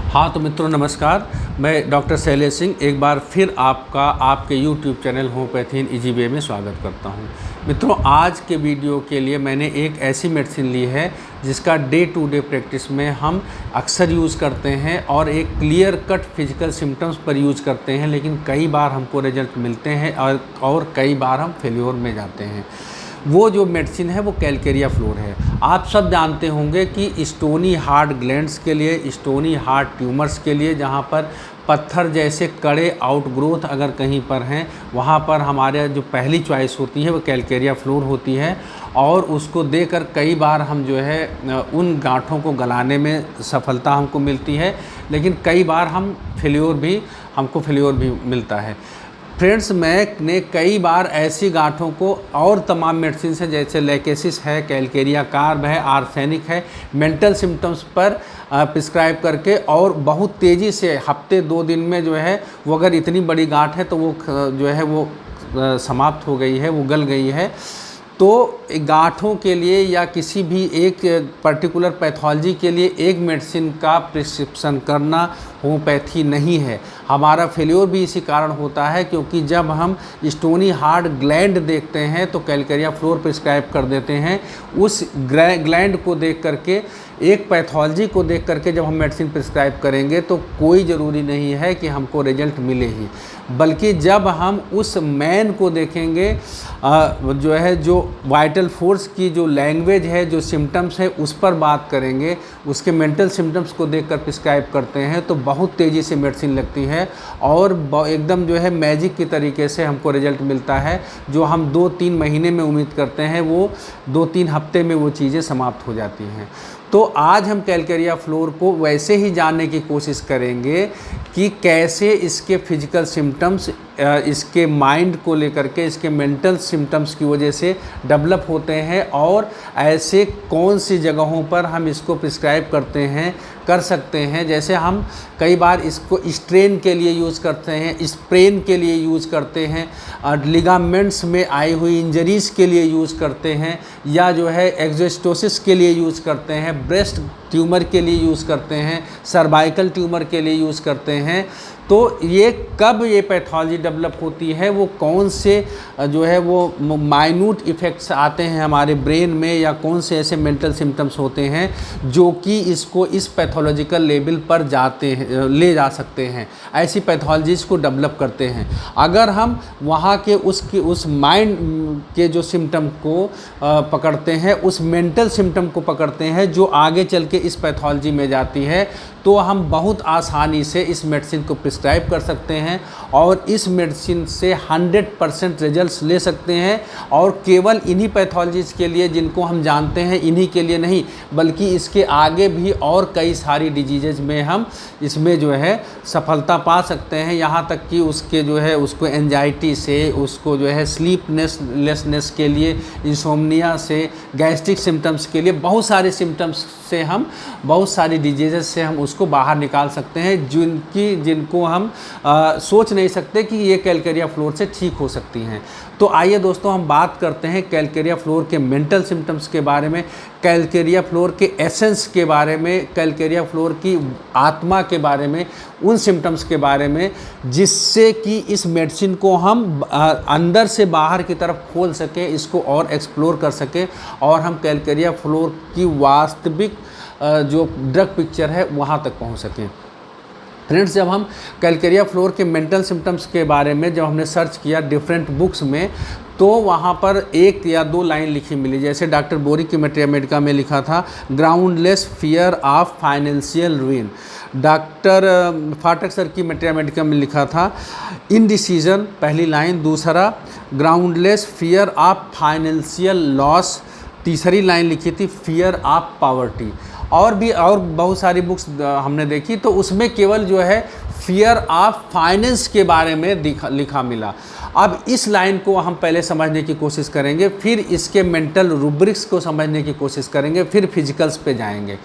हाँ तो मित्रों नमस्कार, मैं डॉक्टर शैलेश सिंह एक बार फिर आपका आपके YouTube channel homeopathy in easy way में स्वागत करता हूँ। मित्रों आज के वीडियो के लिए मैंने एक ऐसी मेडिसिन ली है जिसका डे टू डे प्रैक्टिस में हम अक्सर यूज़ करते हैं और एक क्लियर कट फिजिकल सिम्टम्स पर यूज़ करते हैं, लेकिन कई बार हमको रिजल्ट मिलते हैं और कई बार हम फेल्योर में जाते हैं। वो जो मेडिसिन है वो कैलकेरिया फ्लोर है। आप सब जानते होंगे कि स्टोनी हार्ट ग्लैंड्स के लिए, स्टोनी हार्ट ट्यूमर्स के लिए, जहाँ पर पत्थर जैसे कड़े आउटग्रोथ अगर कहीं पर हैं, वहाँ पर हमारे जो पहली चॉइस होती है वो कैलकेरिया फ्लोर होती है। और उसको देकर कई बार हम जो है उन गांठों को गलाने में सफलता हमको मिलती है, लेकिन कई बार हमको फेल्योर भी मिलता है। फ्रेंड्स, मैंने कई बार ऐसी गांठों को और तमाम मेडिसिन से, जैसे लेकेसिस है, कैलकेरिया कार्ब है, आर्सेनिक है, मेंटल सिम्टम्स पर प्रिस्क्राइब करके और बहुत तेज़ी से हफ्ते 2 दिन में जो है वो, अगर इतनी बड़ी गांठ है तो वो जो है वो समाप्त हो गई है, वो गल गई है। तो गांठों के लिए या किसी भी एक पर्टिकुलर पैथोलॉजी के लिए एक मेडिसिन का प्रिस्क्रिप्शन करना होम्योपैथी नहीं है। हमारा फेल्योर भी इसी कारण होता है क्योंकि जब हम स्टोनी हार्ट ग्लैंड देखते हैं तो कैलकेरिया फ्लोर प्रिस्क्राइब कर देते हैं। उस ग्लैंड को देख करके, एक पैथोलॉजी को देख करके जब हम मेडिसिन प्रिस्क्राइब करेंगे तो कोई ज़रूरी नहीं है कि हमको रिजल्ट मिले ही, बल्कि जब हम उस मैन को देखेंगे, जो वाइटल फोर्स की जो लैंग्वेज है, जो सिम्टम्स है, उस पर बात करेंगे, उसके मेंटल सिम्टम्स को देखकर प्रिस्क्राइब करते हैं तो बहुत तेज़ी से मेडिसिन लगती है और एकदम जो है मैजिक की तरीके से हमको रिजल्ट मिलता है। जो हम 2-3 महीने में उम्मीद करते हैं वो 2-3 हफ्ते में वो चीज़ें समाप्त हो जाती हैं। तो आज हम कैलकेरिया फ्लोर को वैसे ही जानने की कोशिश करेंगे कि कैसे इसके फिजिकल सिम्टम्स इसके माइंड को लेकर के, इसके मेंटल सिम्टम्स की वजह से डेवलप होते हैं और ऐसे कौन सी जगहों पर हम इसको प्रिस्क्राइब कर सकते हैं। जैसे हम कई बार इसको स्ट्रेन के लिए यूज़ करते हैं, स्प्रेन के लिए यूज़ करते हैं, लिगामेंट्स में आई हुई इंजरीज़ के लिए यूज़ करते हैं, या जो है एक्सोस्टोसिस के लिए यूज़ करते हैं, ब्रेस्ट ट्यूमर के लिए यूज़ करते हैं, सर्वाइकल ट्यूमर के लिए यूज़ करते हैं। तो ये कब ये पैथोलॉजी डेवलप होती है, वो कौन से जो है वो माइन्यूट इफ़ेक्ट्स आते हैं हमारे ब्रेन में, या कौन से ऐसे मेंटल सिम्टम्स होते हैं जो कि इसको इस पैथोलॉजिकल लेवल पर ले जा सकते हैं, ऐसी पैथोलॉजीज़ को डेवलप करते हैं। अगर हम वहाँ के उस माइंड के जो सिम्टम को पकड़ते हैं, उस मेंटल सिम्टम को पकड़ते हैं जो आगे चल के इस पैथोलॉजी में जाती है, तो हम बहुत आसानी से इस मेडिसिन को प्रिस्क्राइब कर सकते हैं और इस मेडिसिन से 100% रिजल्ट्स ले सकते हैं। और केवल इन्हीं पैथोलॉजीज़ के लिए जिनको हम जानते हैं, इन्हीं के लिए नहीं, बल्कि इसके आगे भी और कई सारी डिजीज़ में हम इसमें जो है सफलता पा सकते हैं। यहाँ तक कि उसके जो है उसको एंजाइटी से, उसको जो है स्लीपलेसनेस के लिए, इंसोम्निया से, गैस्ट्रिक सिम्टम्स के लिए, बहुत सारे सिम्टम्स से हम, बहुत सारी डिजीज़ से हम उसको बाहर निकाल सकते हैं, जिनको हम सोच नहीं सकते कि ये कैलकेरिया फ्लोर से ठीक हो सकती हैं। तो आइए दोस्तों हम बात करते हैं कैलकेरिया फ्लोर के मेंटल सिम्टम्स के बारे में, कैलकेरिया फ्लोर के एसेंस के बारे में, कैलकेरिया फ्लोर की आत्मा के बारे में, उन सिम्टम्स के बारे में, जिससे कि इस मेडिसिन को हम अंदर से बाहर की तरफ खोल सकें, इसको और एक्सप्लोर कर सकें और हम कैलकेरिया फ्लोर की वास्तविक जो ड्रग पिक्चर है वहाँ तक पहुँच सकें। फ्रेंड्स, जब हम कैलकेरिया फ्लोर के मेंटल सिम्टम्स के बारे में जब हमने सर्च किया डिफरेंट बुक्स में, तो वहाँ पर 1 या 2 लाइन लिखी मिली। जैसे डॉक्टर बोरी की मेडिका में लिखा था, groundless fear of financial ruin. Doctor Phatak sir की मेडिका में लिखा था, इनडिसीजन, पहली लाइन। दूसरा, groundless fear of financial loss. तीसरी लाइन लिखी थी, फियर ऑफ पॉवर्टी। और बहुत सारी बुक्स हमने देखी तो उसमें केवल जो है फियर ऑफ फाइनेंस के बारे में लिखा मिला। अब इस लाइन को हम पहले समझने की कोशिश करेंगे, फिर इसके मेंटल रूब्रिक्स को समझने की कोशिश करेंगे, फिर फिजिकल्स पे जाएंगे।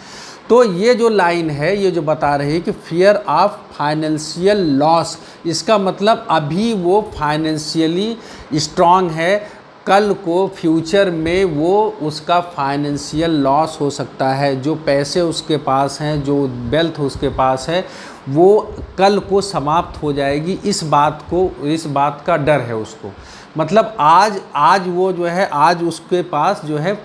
तो ये जो लाइन है, ये जो बता रही है कि फियर ऑफ फाइनेंशियल लॉस, इसका मतलब अभी वो फाइनेंशियली स्ट्रांग है, कल को फ्यूचर में वो उसका फाइनेंशियल लॉस हो सकता है। जो पैसे उसके पास हैं, जो वेल्थ उसके पास है, वो कल को समाप्त हो जाएगी। इस बात का डर है उसको। मतलब आज वो जो है, आज उसके पास जो है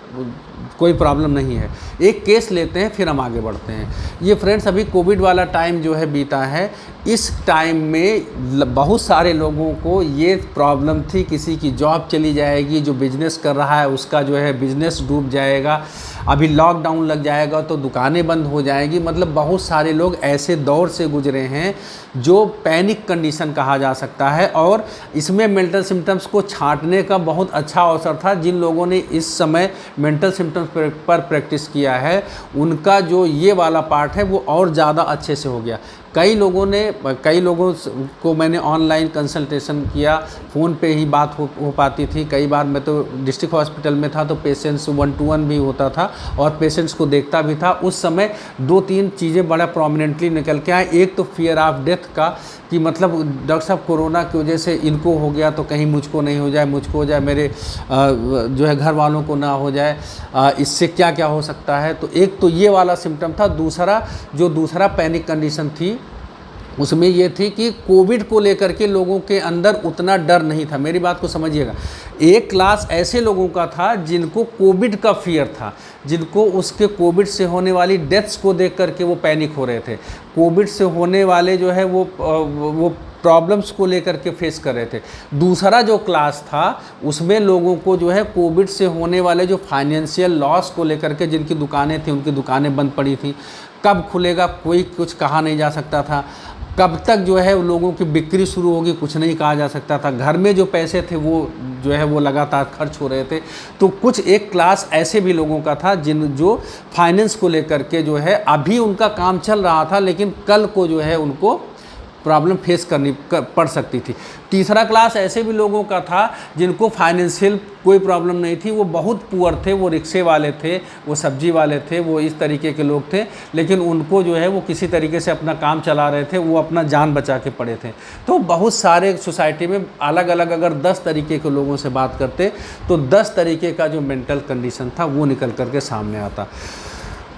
कोई प्रॉब्लम नहीं है। एक केस लेते हैं, फिर हम आगे बढ़ते हैं। ये फ्रेंड्स, अभी कोविड वाला टाइम जो है बीता है। इस टाइम में बहुत सारे लोगों को ये प्रॉब्लम थी, किसी की जॉब चली जाएगी, जो बिजनेस कर रहा है उसका जो है बिजनेस डूब जाएगा, अभी लॉकडाउन लग जाएगा तो दुकानें बंद हो जाएंगी। मतलब बहुत सारे लोग ऐसे दौर से गुजरे हैं जो पैनिक कंडीशन कहा जा सकता है। और इसमें मेंटल सिम्टम्स को छांटने का बहुत अच्छा अवसर था। जिन लोगों ने इस समय मेंटल सिम्टम्स पर प्रैक्टिस किया है, उनका जो ये वाला पार्ट है वो और ज़्यादा अच्छे से हो गया। कई लोगों को मैंने ऑनलाइन कंसल्टेशन किया, फ़ोन पे ही बात हो पाती थी। कई बार मैं तो डिस्ट्रिक्ट हॉस्पिटल में था तो पेशेंट्स 1-to-1 भी होता था और पेशेंट्स को देखता भी था। उस समय 2-3 चीज़ें बड़ा प्रोमिनेंटली निकल के आए। एक तो फियर ऑफ डेथ का, कि मतलब डॉक्टर साहब कोरोना की वजह से इनको हो गया तो कहीं मुझको नहीं हो जाए, मुझको हो जाए, मेरे जो है घर वालों को ना हो जाए, इससे क्या क्या हो सकता है। तो एक तो ये वाला सिम्टम था। दूसरा पैनिक कंडीशन थी, उसमें ये थी कि कोविड को लेकर के लोगों के अंदर उतना डर नहीं था। मेरी बात को समझिएगा। एक क्लास ऐसे लोगों का था जिनको कोविड का फियर था, जिनको उसके कोविड से होने वाली डेथ्स को देख करके वो पैनिक हो रहे थे। कोविड से होने वाले जो है वो प्रॉब्लम्स को लेकर के फेस कर रहे थे। दूसरा जो क्लास था उसमें लोगों को जो है कोविड से होने वाले जो फाइनेंशियल लॉस को लेकर के, जिनकी दुकानें थी उनकी दुकानें बंद पड़ी थी, कब खुलेगा कोई कुछ कहा नहीं जा सकता था, कब तक जो है लोगों की बिक्री शुरू होगी कुछ नहीं कहा जा सकता था, घर में जो पैसे थे वो जो है वो लगातार खर्च हो रहे थे। तो कुछ एक क्लास ऐसे भी लोगों का था जो फाइनेंस को लेकर के जो है अभी उनका काम चल रहा था, लेकिन कल को जो है उनको प्रॉब्लम फेस करनी पड़ सकती थी। तीसरा क्लास ऐसे भी लोगों का था जिनको फाइनेंशियल कोई प्रॉब्लम नहीं थी, वो बहुत पुअर थे, वो रिक्शे वाले थे, वो सब्जी वाले थे, वो इस तरीके के लोग थे, लेकिन उनको जो है वो किसी तरीके से अपना काम चला रहे थे, वो अपना जान बचा के पड़े थे। तो बहुत सारे सोसाइटी में अलग अलग अगर 10 तरीके के लोगों से बात करते तो 10 तरीके का जो मेंटल कंडीशन था वो निकल करके सामने आता।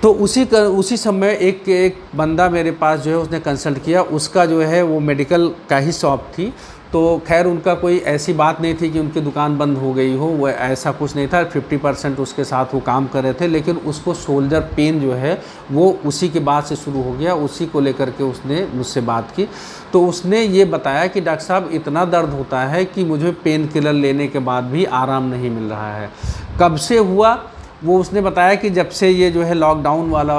तो उसी समय एक बंदा मेरे पास जो है उसने कंसल्ट किया। उसका जो है वो मेडिकल का ही शॉप थी। तो खैर उनका कोई ऐसी बात नहीं थी कि उनकी दुकान बंद हो गई हो, वो ऐसा कुछ नहीं था। 50% उसके साथ वो काम कर रहे थे, लेकिन उसको शोल्डर पेन जो है वो उसी के बाद से शुरू हो गया। उसी को लेकर के उसने मुझसे बात की। तो उसने ये बताया कि डॉक्टर साहब इतना दर्द होता है कि मुझे पेन किलर लेने के बाद भी आराम नहीं मिल रहा है। कब से हुआ वो उसने बताया कि जब से ये जो है लॉकडाउन वाला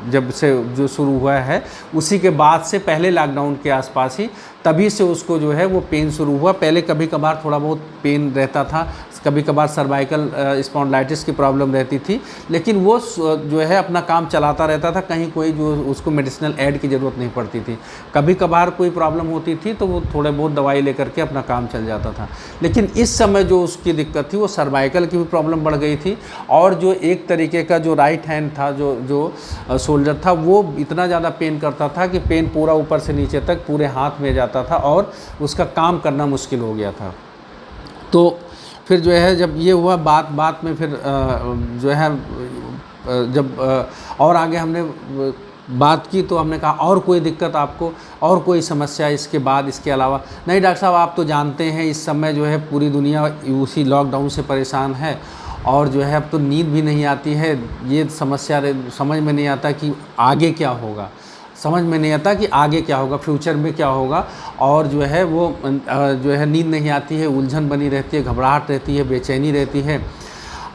जब से जो शुरू हुआ है उसी के बाद से, पहले लॉकडाउन के आसपास ही, तभी से उसको जो है वो पेन शुरू हुआ। पहले कभी कभार थोड़ा बहुत पेन रहता था, कभी कभार सर्वाइकल स्पॉन्डिलाइटिस की प्रॉब्लम रहती थी, लेकिन वो जो है अपना काम चलाता रहता था, कहीं कोई जो उसको मेडिसिनल ऐड की ज़रूरत नहीं पड़ती थी। कभी कभार कोई प्रॉब्लम होती थी तो वो थोड़े बहुत दवाई लेकर के अपना काम चल जाता था। लेकिन इस समय जो उसकी दिक्कत थी वो सर्वाइकल की भी प्रॉब्लम बढ़ गई थी, और जो एक तरीके का जो राइट हैंड था, जो शोल्डर था, वो इतना ज़्यादा पेन करता था कि पेन पूरा ऊपर से नीचे तक पूरे हाथ में जाता था और उसका काम करना मुश्किल हो गया था। तो फिर जो है जब ये हुआ, बात में फिर जो है जब और आगे हमने बात की तो हमने कहा और कोई दिक्कत आपको, और कोई समस्या इसके बाद, इसके अलावा? नहीं डॉक्टर साहब, आप तो जानते हैं इस समय जो है पूरी दुनिया उसी लॉकडाउन से परेशान है, और जो है अब तो नींद भी नहीं आती है। ये समस्या समझ में नहीं आता कि आगे क्या होगा, समझ में नहीं आता कि आगे क्या होगा, फ्यूचर में क्या होगा। और जो है वो जो है नींद नहीं आती है, उलझन बनी रहती है, घबराहट रहती है, बेचैनी रहती है।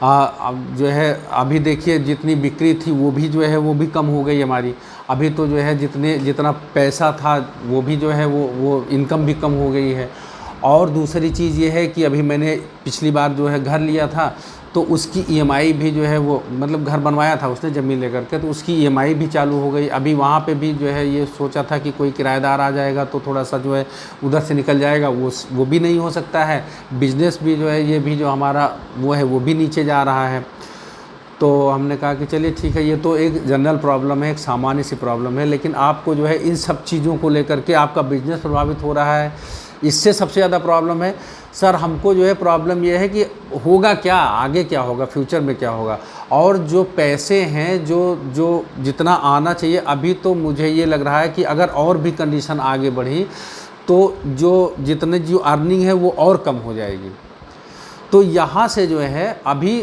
अब जो है अभी देखिए जितनी बिक्री थी वो भी कम हो गई हमारी। अभी तो जो है जितना पैसा था वो भी जो है वो इनकम भी कम हो गई है। और दूसरी चीज़ ये है कि अभी मैंने पिछली बार जो है घर लिया था तो उसकी ईएमआई भी जो है वो, मतलब घर बनवाया था उसने ज़मीन लेकर के, तो उसकी ईएमआई भी चालू हो गई। अभी वहाँ पे भी जो है ये सोचा था कि कोई किराएदार आ जाएगा तो थोड़ा सा जो है उधर से निकल जाएगा, वो भी नहीं हो सकता है। बिजनेस भी जो है ये भी जो हमारा वो है वो भी नीचे जा रहा है। तो हमने कहा कि चलिए ठीक है, ये तो एक जनरल प्रॉब्लम है, एक सामान्य सी प्रॉब्लम है, लेकिन आपको जो है इन सब चीज़ों को लेकर के आपका बिजनेस प्रभावित हो रहा है, इससे सबसे ज़्यादा प्रॉब्लम है। सर हमको जो है प्रॉब्लम ये है कि होगा क्या, आगे क्या होगा, फ्यूचर में क्या होगा, और जो पैसे हैं जो जितना आना चाहिए अभी, तो मुझे ये लग रहा है कि अगर और भी कंडीशन आगे बढ़ी तो जितने जो अर्निंग है वो और कम हो जाएगी। तो यहाँ से जो है अभी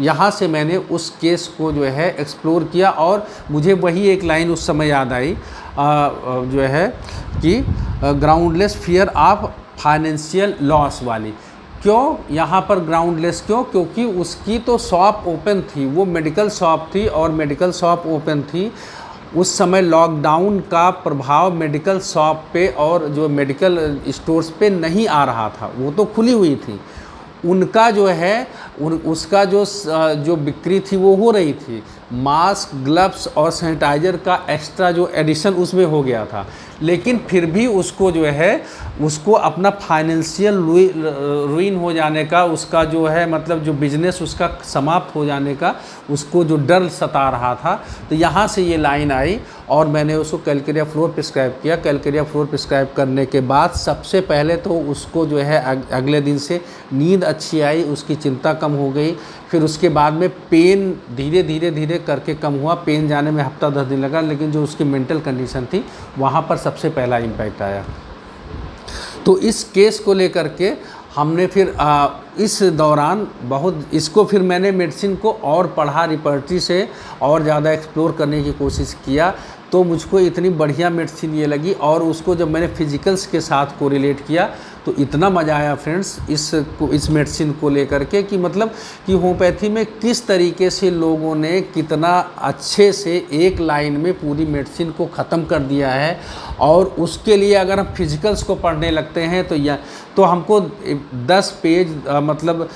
यहाँ से मैंने उस केस को जो है एक्सप्लोर किया, और मुझे वही एक लाइन उस समय याद आई जो है कि groundless fear of financial loss वाली। क्यों यहाँ पर ग्राउंडलेस, क्योंकि उसकी तो शॉप ओपन थी, वो मेडिकल शॉप थी और मेडिकल शॉप ओपन थी। उस समय लॉकडाउन का प्रभाव मेडिकल शॉप पे और जो मेडिकल स्टोर्स पे नहीं आ रहा था, वो तो खुली हुई थी। उनका जो है उसका जो बिक्री थी वो हो रही थी। मास्क, ग्लव्स और सैनिटाइज़र का एक्स्ट्रा जो एडिशन उसमें हो गया था, लेकिन फिर भी उसको जो है उसको अपना फाइनेंशियल रुइन हो जाने का, उसका जो है मतलब जो बिजनेस उसका समाप्त हो जाने का उसको जो डर सता रहा था। तो यहाँ से ये लाइन आई और मैंने उसको कैलकेरिया फ्लोर प्रिस्क्राइब किया। कैलकेरिया फ्लोर प्रिस्क्राइब करने के बाद सबसे पहले तो उसको जो है अगले दिन से नींद अच्छी आई, उसकी चिंता कम हो गई। फिर उसके बाद में पेन धीरे धीरे करके कम हुआ। पेन जाने में हफ्ता 10 दिन लगा, लेकिन जो उसकी मेंटल कंडीशन थी वहाँ पर सबसे पहला इम्पैक्ट आया। तो इस केस को लेकर के हमने फिर इस दौरान बहुत इसको फिर मैंने मेडिसिन को और पढ़ा, रिपर्टी से और ज़्यादा एक्सप्लोर करने की कोशिश किया। तो मुझको इतनी बढ़िया मेडिसिन ये लगी, और उसको जब मैंने फिजिकल्स के साथ कोरिलेट किया तो इतना मज़ा आया फ्रेंड्स इस मेडिसिन को लेकर के कि मतलब कि होम्योपैथी में किस तरीके से लोगों ने कितना अच्छे से एक लाइन में पूरी मेडिसिन को ख़त्म कर दिया है। और उसके लिए अगर हम फिजिकल्स को पढ़ने लगते हैं तो हमको 10 पेज मतलब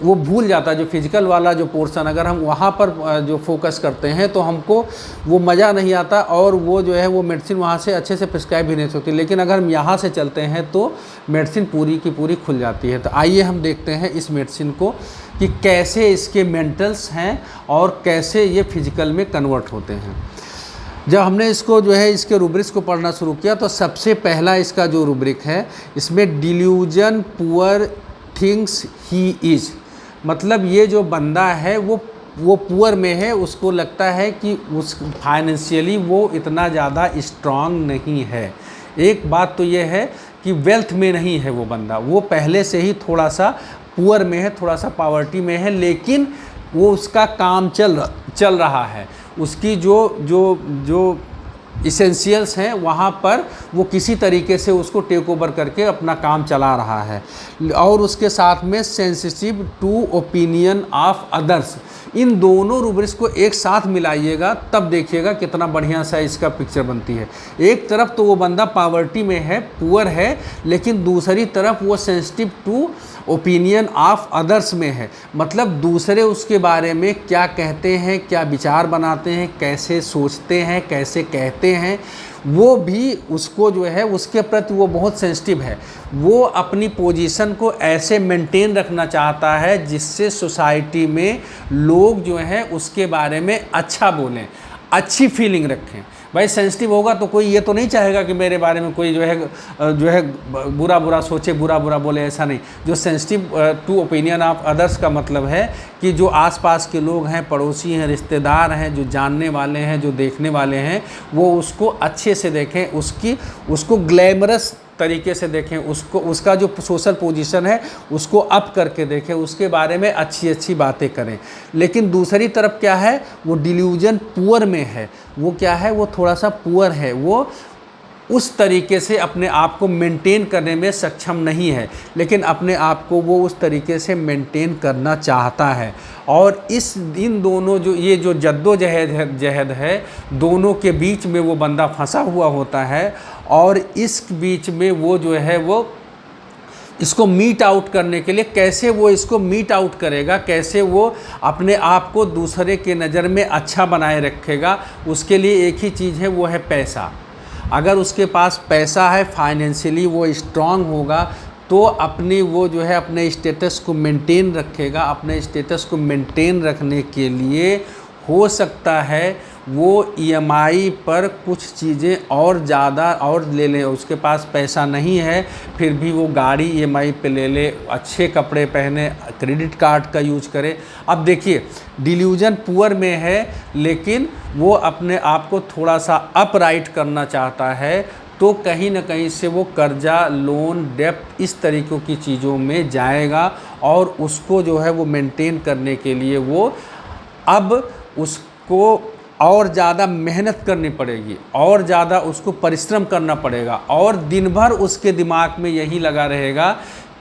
वो भूल जाता है। जो फिजिकल वाला जो पोर्शन अगर हम वहाँ पर जो फोकस करते हैं तो हमको वो मज़ा नहीं आता, और वो जो है वो मेडिसिन वहाँ से अच्छे से प्रिस्क्राइब भी नहीं होती। लेकिन अगर हम यहाँ से चलते हैं तो मेडिसिन पूरी की पूरी खुल जाती है। तो आइए हम देखते हैं इस मेडिसिन को कि कैसे इसके मेंटल्स हैं और कैसे ये फिजिकल में कन्वर्ट होते हैं। जब हमने इसको जो है इसके रूब्रिक्स को पढ़ना शुरू किया तो सबसे पहला इसका जो रूब्रिक है इसमें delusion poor things he is, मतलब ये जो बंदा है वो पुअर में है, उसको लगता है कि उस फाइनेंशियली वो इतना ज़्यादा स्ट्रांग नहीं है। एक बात तो ये है कि वेल्थ में नहीं है वो बंदा, वो पहले से ही थोड़ा सा पुअर में है, थोड़ा सा पॉवर्टी में है, लेकिन वो उसका काम चल रहा है। उसकी जो इसेंशियल्स हैं वहाँ पर वो किसी तरीके से उसको टेक ओवर करके अपना काम चला रहा है। और उसके साथ में sensitive to opinion of others, इन दोनों रूब्रिक्स को एक साथ मिलाइएगा तब देखिएगा कितना बढ़िया सा इसका पिक्चर बनती है। एक तरफ तो वो बंदा पॉवर्टी में है, पुअर है, लेकिन दूसरी तरफ वो sensitive to opinion of others में है, मतलब दूसरे उसके बारे में क्या कहते हैं, क्या विचार बनाते हैं, कैसे सोचते हैं, कैसे कहते हैं, वो भी उसको जो है उसके प्रति वो बहुत सेंसिटिव है। वो अपनी पोजीशन को ऐसे मेंटेन रखना चाहता है जिससे सोसाइटी में लोग जो हैं उसके बारे में अच्छा बोलें, अच्छी फीलिंग रखें। भाई सेंसिटिव होगा तो कोई ये तो नहीं चाहेगा कि मेरे बारे में कोई जो है बुरा सोचे, बुरा बोले, ऐसा नहीं। जो sensitive to opinion of others का मतलब है कि जो आसपास के लोग हैं, पड़ोसी हैं, रिश्तेदार हैं, जो जानने वाले हैं, जो देखने वाले हैं, वो उसको अच्छे से देखें, उसको ग्लैमरस तरीके से देखें, उसका जो सोशल पोजीशन है उसको अप करके देखें, उसके बारे में अच्छी बातें करें। लेकिन दूसरी तरफ क्या है, वो डिल्यूजन पुअर में है। वो क्या है, वो थोड़ा सा पुअर है, वो उस तरीके से अपने आप को मेंटेन करने में सक्षम नहीं है, लेकिन अपने आप को वो उस तरीके से मेंटेन करना चाहता है। और इन दोनों जो जद्दोजहद है, दोनों के बीच में वो बंदा फंसा हुआ होता है, और इस बीच में वो जो है वो इसको मीट आउट करने के लिए कैसे वो इसको मीट आउट करेगा, कैसे वो अपने आप को दूसरे के नज़र में अच्छा बनाए रखेगा, उसके लिए एक ही चीज़ है, वो है पैसा। अगर उसके पास पैसा है, फाइनेंशियली वो स्ट्रांग होगा, तो अपनी वो जो है अपने स्टेटस को मेंटेन रखेगा। अपने स्टेटस को मेंटेन रखने के लिए हो सकता है वो ईएमआई पर कुछ चीज़ें और ज़्यादा और ले ले, उसके पास पैसा नहीं है फिर भी वो गाड़ी ईएमआई पे ले ले, अच्छे कपड़े पहने, क्रेडिट कार्ड का यूज करे। अब देखिए डिल्यूजन पुअर में है लेकिन वो अपने आप को थोड़ा सा अपराइट करना चाहता है, तो कहीं ना कहीं से वो कर्जा, लोन, डेप्ट इस तरीक़ों की चीज़ों में जाएगा और उसको जो है वो मेंटेन करने के लिए वो अब उसको और ज़्यादा मेहनत करनी पड़ेगी और ज़्यादा उसको परिश्रम करना पड़ेगा और दिन भर उसके दिमाग में यही लगा रहेगा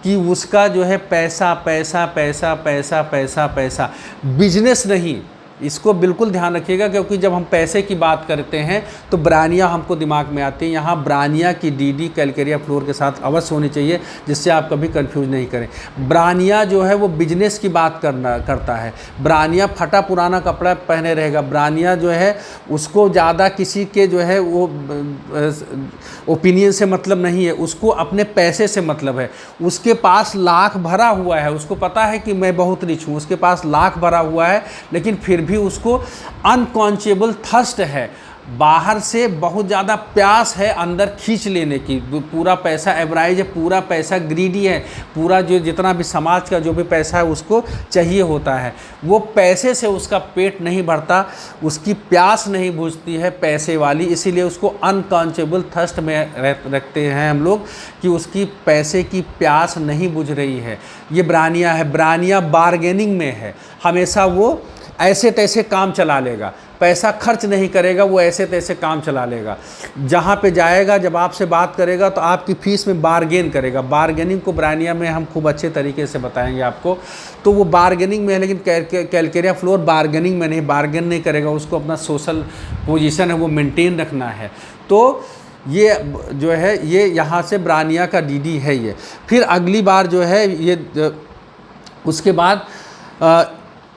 कि उसका जो है पैसा पैसा पैसा पैसा पैसा पैसा, बिजनेस नहीं। इसको बिल्कुल ध्यान रखिएगा क्योंकि जब हम पैसे की बात करते हैं तो ब्रानिया हमको दिमाग में आती है। यहाँ ब्रानिया की डीडी कैलकेरिया फ्लोर के साथ अवश्य होनी चाहिए जिससे आप कभी कंफ्यूज नहीं करें। ब्रानिया जो है वो बिजनेस की बात करता है। ब्रानिया फटा पुराना कपड़ा पहने रहेगा। ब्रानिया जो है उसको ज़्यादा किसी के जो है वो ओपिनियन से मतलब नहीं है, उसको अपने पैसे से मतलब है। उसके पास लाख भरा हुआ है, उसको पता है कि मैं बहुत रिच हूँ, उसके पास लाख भरा हुआ है लेकिन फिर भी उसको अनकॉन्शियबल थर्स्ट है, बाहर से बहुत ज़्यादा प्यास है अंदर खींच लेने की। पूरा पैसा एवरेज है, पूरा पैसा ग्रीडी है, पूरा जो जितना भी समाज का जो भी पैसा है उसको चाहिए होता है। वो पैसे से उसका पेट नहीं भरता, उसकी प्यास नहीं बुझती है पैसे वाली, इसीलिए उसको अनकॉन्शियबल थर्स्ट में रखते हैं हम लोग कि उसकी पैसे की प्यास नहीं बुझ रही है। ये ब्रानिया है। ब्रानिया बार्गेनिंग में है, हमेशा वो ऐसे तैसे काम चला लेगा, पैसा खर्च नहीं करेगा, वो ऐसे तैसे काम चला लेगा। जहाँ पे जाएगा जब आपसे बात करेगा तो आपकी फ़ीस में बार्गेन करेगा। बार्गेनिंग को ब्रानिया में हम खूब अच्छे तरीके से बताएंगे आपको। तो वो बार्गेनिंग में है लेकिन कैलकेरिया फ्लोर बार्गेनिंग में नहीं, बार्गेन नहीं करेगा, उसको अपना सोशल पोजीशन है वो मेंटेन रखना है। तो ये जो है ये यहाँ से ब्रानिया का डीडी है ये। फिर अगली बार जो है ये उसके बाद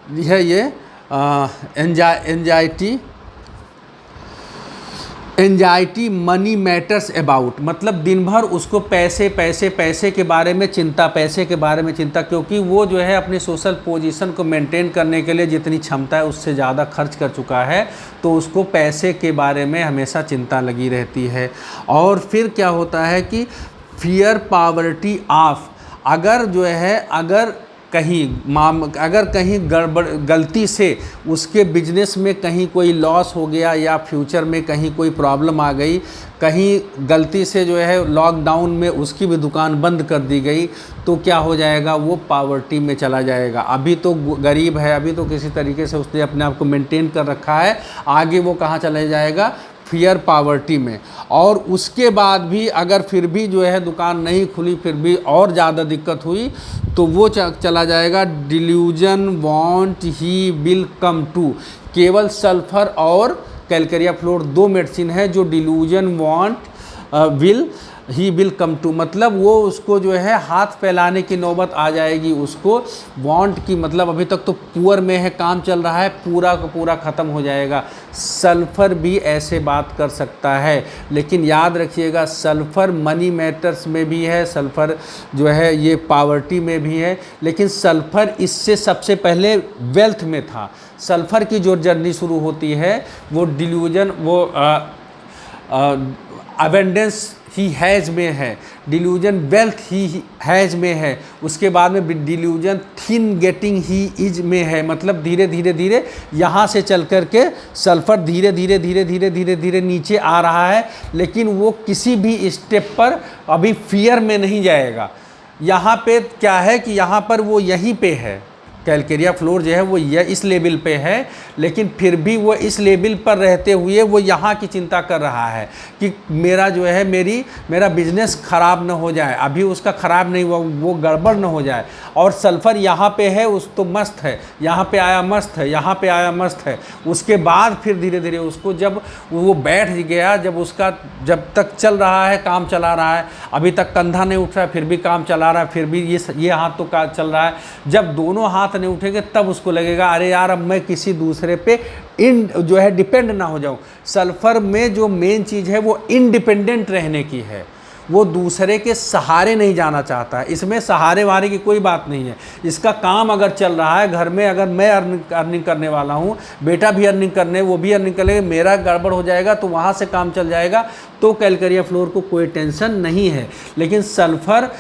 है ये एंजाइटी मनी मैटर्स अबाउट, मतलब दिन भर उसको पैसे पैसे पैसे के बारे में चिंता, पैसे के बारे में चिंता, क्योंकि वो जो है अपनी सोशल पोजीशन को मेंटेन करने के लिए जितनी क्षमता है उससे ज़्यादा खर्च कर चुका है, तो उसको पैसे के बारे में हमेशा चिंता लगी रहती है। और फिर क्या होता है कि फियर पॉवर्टी ऑफ, अगर जो है अगर कहीं गलती से उसके बिजनेस में कहीं कोई लॉस हो गया या फ्यूचर में कहीं कोई प्रॉब्लम आ गई, कहीं गलती से जो है लॉकडाउन में उसकी भी दुकान बंद कर दी गई, तो क्या हो जाएगा, वो पॉवर्टी में चला जाएगा। अभी तो गरीब है, अभी तो किसी तरीके से उसने अपने आप को मेंटेन कर रखा है, आगे वो कहाँ चला जाएगा, फियर पॉवर्टी में। और उसके बाद भी अगर फिर भी जो है दुकान नहीं खुली, फिर भी और ज़्यादा दिक्कत हुई, तो वो चला जाएगा delusion want he will come to. केवल सल्फर और कैलकेरिया फ्लोर दो मेडिसिन है जो delusion want he will come to, मतलब वो उसको जो है हाथ फैलाने की नौबत आ जाएगी उसको। वांट की मतलब अभी तक तो पुअर में है, काम चल रहा है, पूरा का पूरा ख़त्म हो जाएगा। सल्फ़र भी ऐसे बात कर सकता है, लेकिन याद रखिएगा सल्फ़र मनी मैटर्स में भी है, सल्फ़र जो है ये पॉवर्टी में भी है, लेकिन सल्फ़र इससे सबसे पहले वेल्थ में था। सल्फ़र की जो जर्नी शुरू होती है वो डिल्यूजन, वो अबेंडेंस ही हैज़ में है, डिल्यूजन वेल्थ ही हैज़ में है, उसके बाद में delusion thin getting he is में है। मतलब धीरे धीरे धीरे यहाँ से चल कर के सल्फ़र धीरे धीरे धीरे धीरे धीरे धीरे नीचे आ रहा है, लेकिन वो किसी भी स्टेप पर अभी फियर में नहीं जाएगा। यहाँ पे क्या है कि यहाँ पर वो यहीं पे है, कैलकेरिया फ्लोर जो है वो इस लेवल पे है, लेकिन फिर भी वो इस लेवल पर रहते हुए वो यहाँ की चिंता कर रहा है कि मेरा जो है मेरा बिजनेस ख़राब न हो जाए। अभी उसका ख़राब नहीं हुआ, वो गड़बड़ न हो जाए। और सल्फ़र यहाँ पे है, उस तो मस्त है, यहाँ पे आया मस्त है, यहाँ पे आया मस्त है। उसके बाद फिर धीरे धीरे उसको जब वो बैठ गया, जब तक चल रहा है, काम चला रहा है, अभी तक कंधा नहीं उठ रहा है, फिर भी काम चला रहा है, फिर भी ये हाथ तो का चल रहा है। जब दोनों हाथ नहीं उठेंगे तब उसको लगेगा अरे यार अब मैं किसी दूसरे पे जो है डिपेंड ना हो जाऊं। सल्फर में जो मेन चीज़ है वो इंडिपेंडेंट रहने की है, वो दूसरे के सहारे नहीं जाना चाहता है। इसमें सहारे वहारे की कोई बात नहीं है। इसका काम अगर चल रहा है घर में, अगर मैं अर्निंग करने वाला हूँ, बेटा भी अर्निंग करने, वो भी अर्निंग करेंगे, मेरा गड़बड़ हो जाएगा तो वहाँ से काम चल जाएगा, तो कैलकेरिया फ्लोर को कोई टेंशन नहीं है। लेकिन सल्फ़र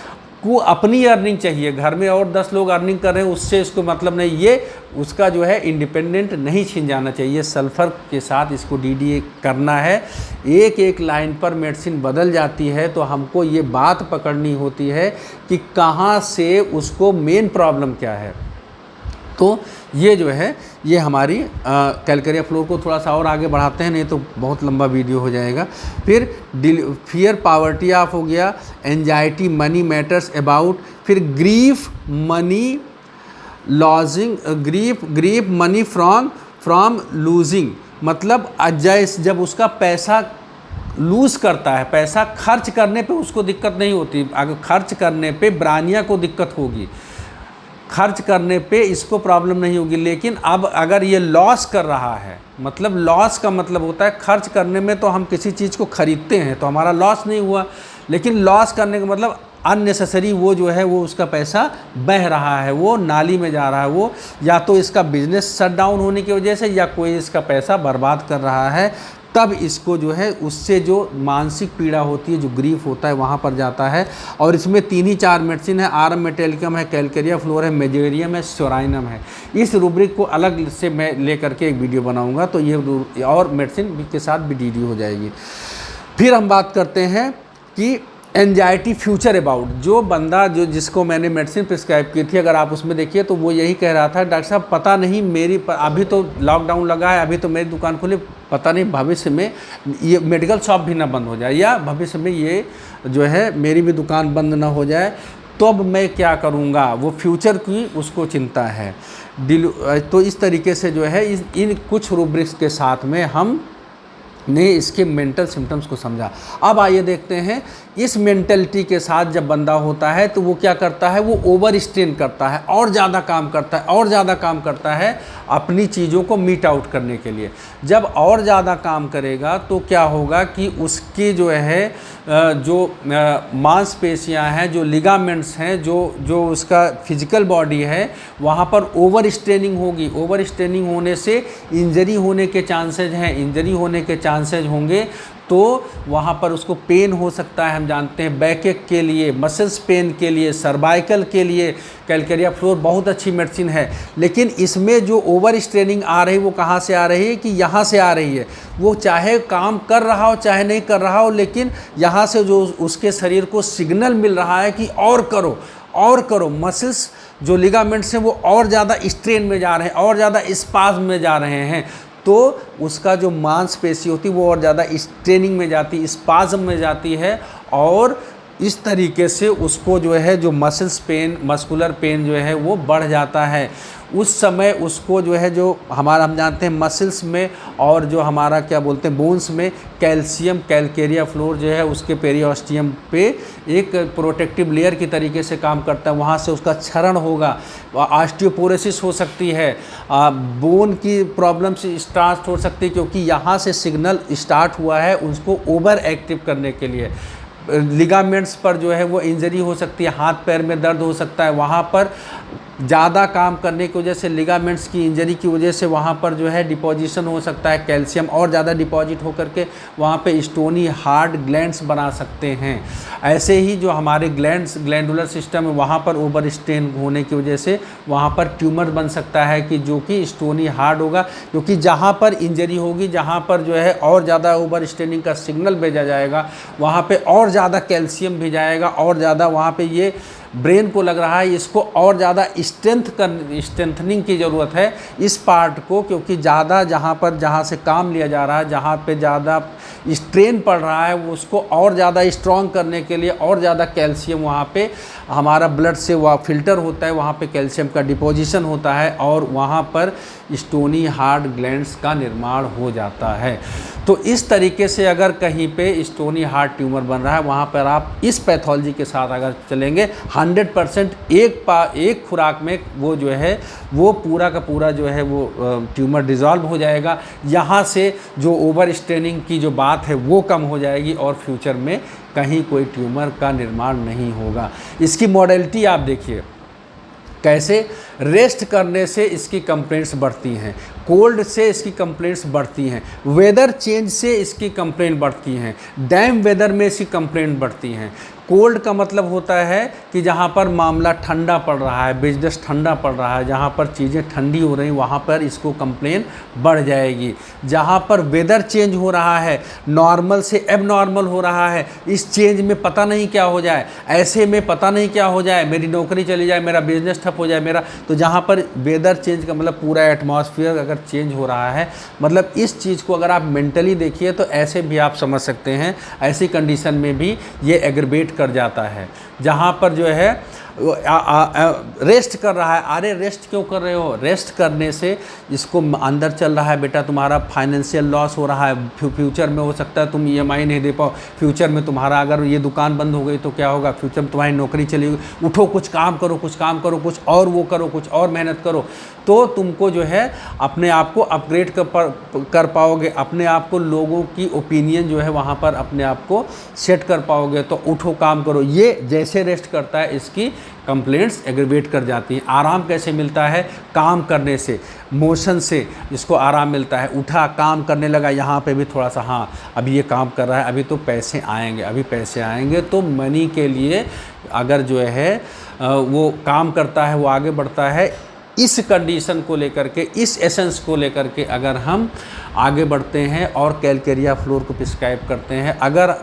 को अपनी अर्निंग चाहिए, घर में और 10 लोग अर्निंग कर रहे हैं उससे इसको मतलब नहीं, ये उसका जो है इंडिपेंडेंट नहीं छिन जाना चाहिए। सल्फ़र के साथ इसको डीडीए करना है। एक एक लाइन पर मेडिसिन बदल जाती है तो हमको ये बात पकड़नी होती है कि कहाँ से उसको मेन प्रॉब्लम क्या है। तो ये जो है ये हमारी कैलकेरिया फ्लोर को थोड़ा सा और आगे बढ़ाते हैं, नहीं तो बहुत लंबा वीडियो हो जाएगा। फिर फियर पॉवर्टी ऑफ हो गया, एंजाइटी मनी मैटर्स अबाउट, फिर grief money lodging, grief money from losing, मतलब जब उसका पैसा लूज़ करता है, पैसा खर्च करने पे उसको दिक्कत नहीं होती, अगर खर्च करने पे ब्रानिया को दिक्कत होगी, खर्च करने पे इसको प्रॉब्लम नहीं होगी। लेकिन अब अगर ये लॉस कर रहा है, मतलब लॉस का मतलब होता है खर्च करने में तो हम किसी चीज़ को खरीदते हैं तो हमारा लॉस नहीं हुआ, लेकिन लॉस करने का मतलब अननेसेसरी वो जो है वो उसका पैसा बह रहा है, वो नाली में जा रहा है, वो या तो इसका बिजनेस शट डाउन होने की वजह से या कोई इसका पैसा बर्बाद कर रहा है, तब इसको जो है उससे जो मानसिक पीड़ा होती है, जो ग्रीफ होता है, वहाँ पर जाता है। और इसमें 3 ही 4 मेडिसिन है, आरम मेटेलिकम है, कैलकेरिया फ्लोर है, मेजेरियम है, सोराइनम है। इस रूब्रिक को अलग से मैं लेकर के एक वीडियो बनाऊंगा तो ये और मेडिसिन के साथ भी डीडी हो जाएगी। फिर हम बात करते हैं कि एंजाइटी फ्यूचर अबाउट, जो बंदा जिसको मैंने मेडिसिन प्रिस्क्राइब की थी, अगर आप उसमें देखिए तो वो यही कह रहा था, डॉक्टर साहब पता नहीं अभी तो लॉकडाउन लगा है, अभी तो मेरी दुकान खुली, पता नहीं भविष्य में ये मेडिकल शॉप भी ना बंद हो जाए या भविष्य में ये जो है मेरी भी दुकान बंद ना हो जाए, तो अब मैं क्या करूँगा, वो फ्यूचर की उसको चिंता है। तो इस तरीके से जो है इन कुछ रूब्रिक्स के साथ में हम ने इसके मेंटल सिम्टम्स को समझा। अब आइए देखते हैं इस मेंटलिटी के साथ जब बंदा होता है तो वो क्या करता है, वो ओवर स्ट्रेन करता है, और ज़्यादा काम करता है, और ज़्यादा काम करता है अपनी चीज़ों को मीट आउट करने के लिए। जब और ज़्यादा काम करेगा तो क्या होगा कि उसकी जो है जो मांसपेशियां हैं, जो लिगामेंट्स हैं, जो उसका फिजिकल बॉडी है, वहाँ पर ओवर स्ट्रेनिंग होगी। ओवर स्ट्रेनिंग होने से इंजरी होने के चांसेज हैं, इंजरी होने के चांसेज होंगे तो वहाँ पर उसको पेन हो सकता है। हम जानते हैं बैकएक के लिए, मसल्स पेन के लिए, सर्वाइकल के लिए कैलकेरिया फ्लोर बहुत अच्छी मेडिसिन है। लेकिन इसमें जो ओवर स्ट्रेनिंग आ रही है वो कहाँ से आ रही है कि यहाँ से आ रही है। वो चाहे काम कर रहा हो चाहे नहीं कर रहा हो, लेकिन यहाँ से जो उसके शरीर को सिग्नल मिल रहा है कि और करो और करो, मसल्स जो लिगामेंट्स हैं वो और ज़्यादा स्ट्रेन में जा रहे हैं, और ज़्यादा स्पाज्म में जा रहे हैं, तो उसका जो मांसपेशी होती है वो और ज़्यादा स्ट्रेनिंग में जाती है, स्पाज्म में जाती है, और इस तरीके से उसको जो है जो मसल्स पेन, मस्कुलर पेन जो है वो बढ़ जाता है। उस समय उसको जो है जो हम जानते हैं मसल्स में और जो हमारा क्या बोलते हैं बोन्स में कैल्शियम, कैलकेरिया फ्लोर जो है उसके पेरिओस्टियम पे एक प्रोटेक्टिव लेयर की तरीके से काम करता है। वहाँ से उसका क्षरण होगा, ऑस्टियोपोरोसिस हो सकती है, बोन की प्रॉब्लम्स स्टार्ट हो सकती है, क्योंकि यहाँ से सिग्नल स्टार्ट हुआ है उसको ओवर एक्टिव करने के लिए। लिगामेंट्स पर जो है वो इंजरी हो सकती है, हाथ पैर में दर्द हो सकता है, वहाँ पर ज़्यादा काम करने की वजह से, लिगामेंट्स की इंजरी की वजह से वहाँ पर जो है डिपोजिशन हो सकता है, कैल्शियम और ज़्यादा डिपॉजिट होकर के वहाँ पे स्टोनी हार्ड ग्लैंड्स बना सकते हैं। ऐसे ही जो हमारे ग्लैंडुलर सिस्टम है वहाँ पर ओवर स्ट्रेन होने की वजह से वहाँ पर ट्यूमर बन सकता है कि जो कि स्टोनी हार्ड होगा, क्योंकि जहाँ पर इंजरी होगी, जहाँ पर जो है और ज़्यादा ओवर स्ट्रेनिंग का सिग्नल भेजा जाएगा, वहाँ पर और ज़्यादा कैल्शियम भी जाएगा, और ज़्यादा वहाँ पर ये ब्रेन को लग रहा है इसको और ज़्यादा स्ट्रेंथनिंग की ज़रूरत है इस पार्ट को, क्योंकि ज़्यादा जहाँ से काम लिया जा रहा है, जहाँ पे ज़्यादा स्ट्रेन पड़ रहा है, वो उसको और ज़्यादा स्ट्रॉन्ग करने के लिए और ज़्यादा कैल्शियम वहाँ पे हमारा ब्लड से वह फिल्टर होता है, वहाँ पे कैल्शियम का डिपोजिशन होता है और वहाँ पर स्टोनी हार्ड ग्लैंड्स का निर्माण हो जाता है। तो इस तरीके से अगर कहीं पे स्टोनी हार्ड ट्यूमर बन रहा है, वहाँ पर आप इस पैथोलॉजी के साथ अगर चलेंगे 100% एक खुराक में वो जो है वो पूरा का पूरा जो है वो ट्यूमर डिज़ोल्व हो जाएगा। यहाँ से जो ओवर स्ट्रेनिंग की जो बात है वो कम हो जाएगी और फ्यूचर में कहीं कोई ट्यूमर का निर्माण नहीं होगा। इसकी मॉडलिटी आप देखिए कैसे, रेस्ट करने से इसकी कंप्लेंट्स बढ़ती हैं, कोल्ड से इसकी कंप्लेंट्स बढ़ती हैं, वेदर चेंज से इसकी कंप्लेंट बढ़ती हैं, डैम वेदर में इसकी कंप्लेंट बढ़ती हैं। कोल्ड का मतलब होता है कि जहाँ पर मामला ठंडा पड़ रहा है, बिजनेस ठंडा पड़ रहा है, जहाँ पर चीज़ें ठंडी हो रही, वहाँ पर इसको कंप्लेन बढ़ जाएगी। जहाँ पर वेदर चेंज हो रहा है, नॉर्मल से एबनॉर्मल हो रहा है, इस चेंज में पता नहीं क्या हो जाए, ऐसे में पता नहीं क्या हो जाए, मेरी नौकरी चली जाए, मेरा बिजनेस ठप हो जाए मेरा, तो जहाँ पर वेदर चेंज का मतलब पूरा एटमॉस्फेयर अगर चेंज हो रहा है, मतलब इस चीज़ को अगर आप मेंटली देखिए तो ऐसे भी आप समझ सकते हैं, ऐसी कंडीशन में भी ये एग्रवेट कर जाता है। जहाँ पर जो है रेस्ट कर रहा है, अरे रेस्ट क्यों कर रहे हो, रेस्ट करने से इसको अंदर चल रहा है बेटा तुम्हारा फाइनेंशियल लॉस हो रहा है, फ्यूचर में हो सकता है तुम EMI नहीं दे पाओ, फ्यूचर में तुम्हारा अगर ये दुकान बंद हो गई तो क्या होगा, फ्यूचर में तुम्हारी नौकरी चली गई, उठो कुछ काम करो, कुछ काम करो, कुछ और वो करो, कुछ और मेहनत करो, तो तुमको जो है अपने आप को अपग्रेड कर पाओगे, अपने आप को लोगों की ओपिनियन जो है वहाँ पर अपने आप को सेट कर पाओगे, तो उठो काम करो। ये जैसे रेस्ट करता है इसकी कंप्लेंट्स एग्रीवेट कर जाती हैं। आराम कैसे मिलता है, काम करने से, मोशन से इसको आराम मिलता है। उठा काम करने लगा, यहाँ पे भी थोड़ा सा हाँ अभी ये काम कर रहा है, अभी तो पैसे आएंगे, अभी पैसे आएंगे, तो मनी के लिए अगर जो है वो काम करता है, वो आगे बढ़ता है। इस कंडीशन को लेकर के, इस एसेंस को लेकर के अगर हम आगे बढ़ते हैं और कैलकेरिया फ्लोर को प्रिस्क्राइब करते हैं, अगर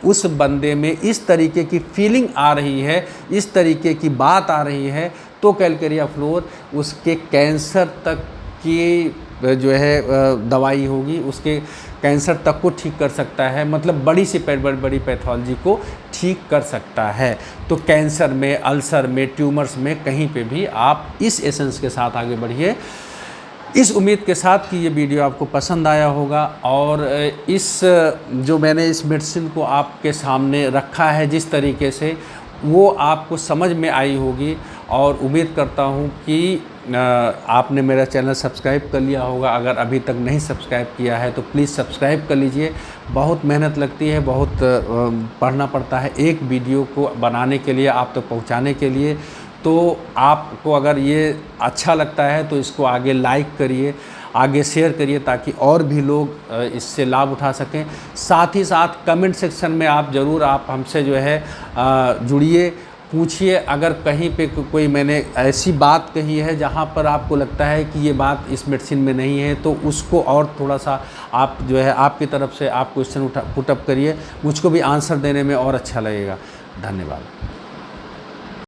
उस बंदे में इस तरीके की फीलिंग आ रही है, इस तरीके की बात आ रही है, तो कैलकेरिया फ्लोर उसके कैंसर तक की जो है दवाई होगी, उसके कैंसर तक को ठीक कर सकता है, मतलब बड़ी से बड़ी पैथोलॉजी को ठीक कर सकता है। तो कैंसर में, अल्सर में, ट्यूमर्स में, कहीं पे भी आप इस एसेंस के साथ आगे बढ़िए, इस उम्मीद के साथ कि ये वीडियो आपको पसंद आया होगा और इस जो मैंने इस मेडिसिन को आपके सामने रखा है जिस तरीके से, वो आपको समझ में आई होगी, और उम्मीद करता हूँ कि आपने मेरा चैनल सब्सक्राइब कर लिया होगा। अगर अभी तक नहीं सब्सक्राइब किया है तो प्लीज़ सब्सक्राइब कर लीजिए। बहुत मेहनत लगती है, बहुत पढ़ना पड़ता है एक वीडियो को बनाने के लिए, आप तक पहुँचाने के लिए। तो आपको अगर ये अच्छा लगता है तो इसको आगे लाइक करिए, आगे शेयर करिए, ताकि और भी लोग इससे लाभ उठा सकें। साथ ही साथ कमेंट सेक्शन में आप ज़रूर आप हमसे जो है जुड़िए, पूछिए। अगर कहीं पे कोई मैंने ऐसी बात कही है जहाँ पर आपको लगता है कि ये बात इस मेडिसिन में नहीं है, तो उसको और थोड़ा सा आप जो है आपकी तरफ से आप क्वेश्चन पुटअप करिए, मुझको भी आंसर देने में और अच्छा लगेगा। धन्यवाद।